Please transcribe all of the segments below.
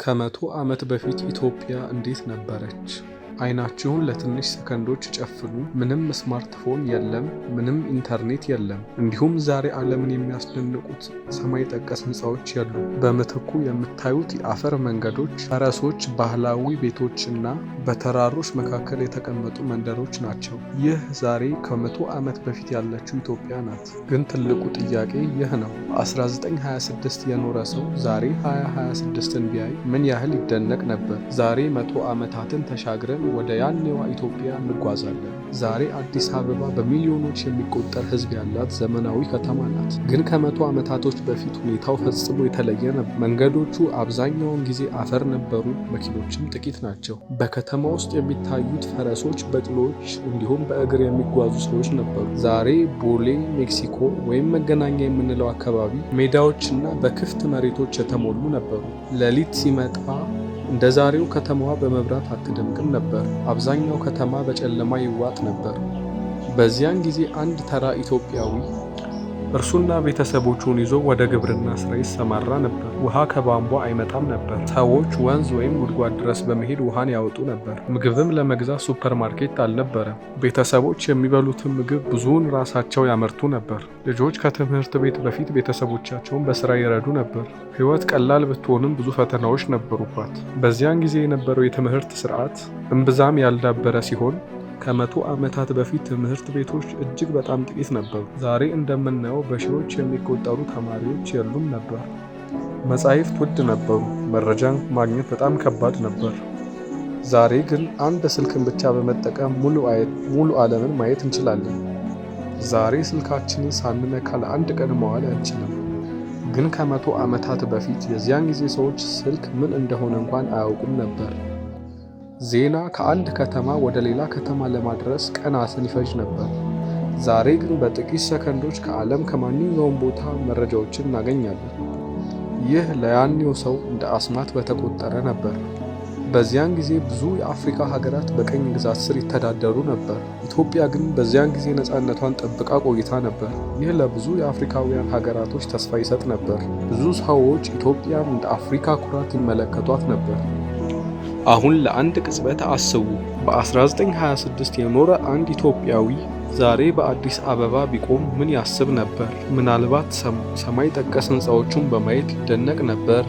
ከመቶ ዓመት በፊት ኢትዮጵያ እንዴት ነበረች? አይናችሁን ለትንሽ ሰከንዶች ጨፍኑ። ምንም ስማርትፎን የለም፣ ምንም ኢንተርኔት የለም። እንዲሁም ዛሬ ዓለምን የሚያስደንቁት ሰማይ ጠቀስ ህንፃዎች የሉ። በምትኩ የምታዩት የአፈር መንገዶች፣ ፈረሶች፣ ባህላዊ ቤቶች እና በተራሮች መካከል የተቀመጡ መንደሮች ናቸው። ይህ ዛሬ ከመቶ ዓመት በፊት ያለችው ኢትዮጵያ ናት። ግን ትልቁ ጥያቄ ይህ ነው። በ1926 የኖረ ሰው ዛሬ 2026ን ቢያይ ምን ያህል ይደነቅ ነበር? ዛሬ 100 ዓመታትን ተሻግረን ወደ ያኔዋ ኢትዮጵያ እንጓዛለን። ዛሬ አዲስ አበባ በሚሊዮኖች የሚቆጠር ህዝብ ያላት ዘመናዊ ከተማ ናት። ግን ከመቶ ዓመታቶች በፊት ሁኔታው ፈጽሞ የተለየ ነበር። መንገዶቹ አብዛኛውን ጊዜ አፈር ነበሩ፣ መኪኖችም ጥቂት ናቸው። በከተማ ውስጥ የሚታዩት ፈረሶች፣ በቅሎች እንዲሁም በእግር የሚጓዙ ሰዎች ነበሩ። ዛሬ ቦሌ፣ ሜክሲኮ ወይም መገናኛ የምንለው አካባቢ ሜዳዎችና በክፍት መሬቶች የተሞሉ ነበሩ። ሌሊት ሲመጣ እንደ ዛሬው ከተማዋ በመብራት አትደምቅም ነበር። አብዛኛው ከተማ በጨለማ ይዋጥ ነበር። በዚያን ጊዜ አንድ ተራ ኢትዮጵያዊ እርሱና ቤተሰቦቹን ይዞ ወደ ግብርና ስራ ይሰማራ ነበር። ውሃ ከቧንቧ አይመጣም ነበር። ሰዎች ወንዝ ወይም ጉድጓድ ድረስ በመሄድ ውሃን ያወጡ ነበር። ምግብም ለመግዛት ሱፐር ማርኬት አልነበረም። ቤተሰቦች የሚበሉትን ምግብ ብዙውን ራሳቸው ያመርቱ ነበር። ልጆች ከትምህርት ቤት በፊት ቤተሰቦቻቸውን በስራ ይረዱ ነበር። ሕይወት ቀላል ብትሆንም ብዙ ፈተናዎች ነበሩባት። በዚያን ጊዜ የነበረው የትምህርት ስርዓት እምብዛም ያልዳበረ ሲሆን ከመቶ ዓመታት በፊት ትምህርት ቤቶች እጅግ በጣም ጥቂት ነበሩ። ዛሬ እንደምናየው በሺዎች የሚቆጠሩ ተማሪዎች የሉም ነበር። መጻሕፍት ውድ ነበሩ። መረጃን ማግኘት በጣም ከባድ ነበር። ዛሬ ግን አንድ ስልክን ብቻ በመጠቀም ሙሉ ዓለምን ማየት እንችላለን። ዛሬ ስልካችንን ሳንነካ ለአንድ ቀን መዋል አንችልም። ግን ከመቶ ዓመታት በፊት የዚያን ጊዜ ሰዎች ስልክ ምን እንደሆነ እንኳን አያውቁም ነበር። ዜና ከአንድ ከተማ ወደ ሌላ ከተማ ለማድረስ ቀናትን ይፈጅ ነበር። ዛሬ ግን በጥቂት ሰከንዶች ከዓለም ከማንኛውም ቦታ መረጃዎችን እናገኛለን። ይህ ለያኔው ሰው እንደ አስማት በተቆጠረ ነበር። በዚያን ጊዜ ብዙ የአፍሪካ ሀገራት በቀኝ ግዛት ስር ይተዳደሩ ነበር። ኢትዮጵያ ግን በዚያን ጊዜ ነፃነቷን ጠብቃ ቆይታ ነበር። ይህ ለብዙ የአፍሪካውያን ሀገራቶች ተስፋ ይሰጥ ነበር። ብዙ ሰዎች ኢትዮጵያን እንደ አፍሪካ ኩራት ይመለከቷት ነበር። አሁን ለአንድ ቅጽበት አስቡ። በ1926 የኖረ አንድ ኢትዮጵያዊ ዛሬ በአዲስ አበባ ቢቆም ምን ያስብ ነበር? ምናልባት ሰማይ ጠቀስ ህንፃዎቹን በማየት ይደነቅ ነበር።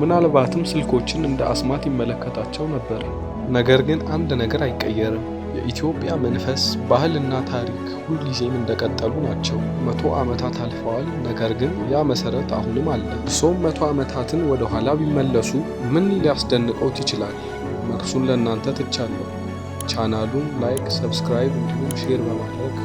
ምናልባትም ስልኮችን እንደ አስማት ይመለከታቸው ነበር። ነገር ግን አንድ ነገር አይቀየርም። የኢትዮጵያ መንፈስ፣ ባህልና ታሪክ ሁልጊዜም እንደቀጠሉ ናቸው። 100 ዓመታት አልፈዋል፣ ነገር ግን ያ መሰረት አሁንም አለ። እርሶም 100 ዓመታትን ወደ ኋላ ቢመለሱ ምን ሊያስደንቀውት ይችላል? መልሱን ለእናንተ ትቻለሁ። ቻናሉን ላይክ፣ ሰብስክራይብ እንዲሁም ሼር በማድረግ